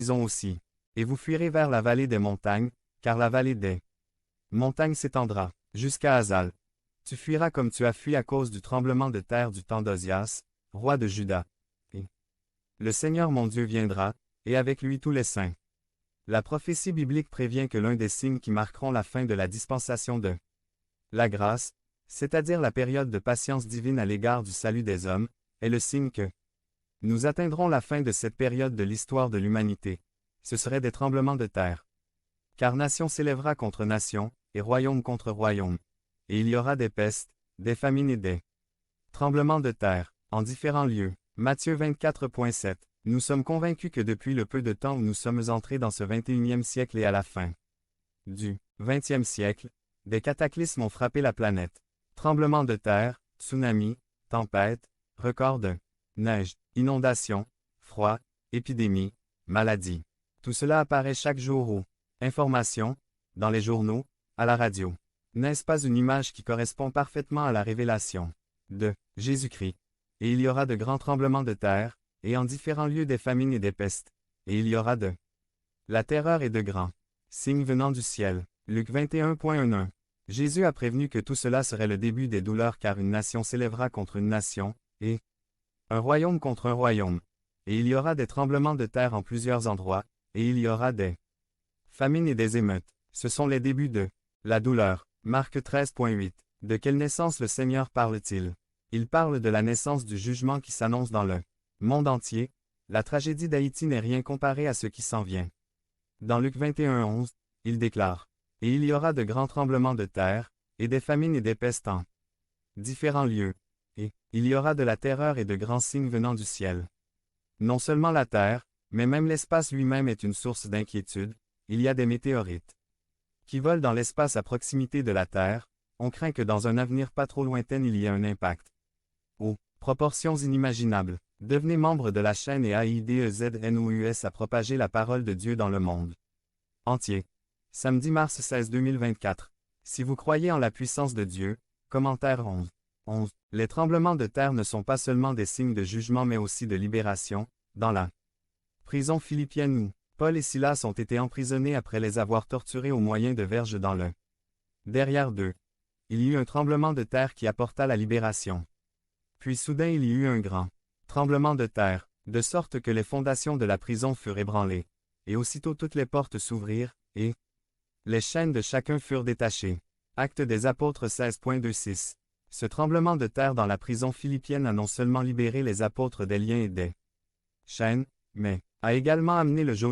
prison aussi. Et vous fuirez vers la vallée des montagnes, car la vallée des montagnes s'étendra jusqu'à Azal. Tu fuiras comme tu as fui à cause du tremblement de terre du temps d'Ozias, roi de Juda. Et le Seigneur mon Dieu viendra, et avec lui tous les saints. La prophétie biblique prévient que l'un des signes qui marqueront la fin de la dispensation de la grâce, c'est-à-dire la période de patience divine à l'égard du salut des hommes, est le signe que nous atteindrons la fin de cette période de l'histoire de l'humanité. Ce serait des tremblements de terre. Car nation s'élèvera contre nation, et royaume contre royaume. Et il y aura des pestes, des famines et des tremblements de terre, en différents lieux. Matthieu 24.7. Nous sommes convaincus que depuis le peu de temps où nous sommes entrés dans ce 21e siècle et à la fin du 20e siècle, des cataclysmes ont frappé la planète. Tremblements de terre, tsunamis, tempêtes, records de neige, inondations, froid, épidémies, maladies. Tout cela apparaît chaque jour aux informations, dans les journaux, à la radio. N'est-ce pas une image qui correspond parfaitement à la révélation de Jésus-Christ? Et il y aura de grands tremblements de terre, et en différents lieux des famines et des pestes. Et il y aura de la terreur et de grands signes venant du ciel. Luc 21.11. Jésus a prévenu que tout cela serait le début des douleurs car une nation s'élèvera contre une nation, et un royaume contre un royaume. Et il y aura des tremblements de terre en plusieurs endroits, et il y aura des famines et des émeutes. Ce sont les débuts de la douleur. Marc 13.8. De quelle naissance le Seigneur parle-t-il? Il parle de la naissance du jugement qui s'annonce dans le monde entier. La tragédie d'Haïti n'est rien comparé à ce qui s'en vient. Dans Luc 21.11, il déclare: Et il y aura de grands tremblements de terre, et des famines et des pestes en différents lieux. Et il y aura de la terreur et de grands signes venant du ciel. Non seulement la terre, mais même l'espace lui-même est une source d'inquiétude. Il y a des météorites qui volent dans l'espace à proximité de la Terre. On craint que dans un avenir pas trop lointain il y ait un impact aux proportions inimaginables. Devenez membre de la chaîne et AIDEZNOUS à propager la parole de Dieu dans le monde entier. Samedi mars 16 2024. Si vous croyez en la puissance de Dieu, commentaire 11. Les tremblements de terre ne sont pas seulement des signes de jugement mais aussi de libération. Dans la prison philippienne où Paul et Silas ont été emprisonnés après les avoir torturés au moyen de verges dans le derrière d'eux. Il y eut un tremblement de terre qui apporta la libération. Puis soudain il y eut un grand tremblement de terre, de sorte que les fondations de la prison furent ébranlées. Et aussitôt toutes les portes s'ouvrirent, et les chaînes de chacun furent détachées. Actes des Apôtres 16.26. Ce tremblement de terre dans la prison philippienne a non seulement libéré les apôtres des liens et des chaînes, mais a également amené le geôlier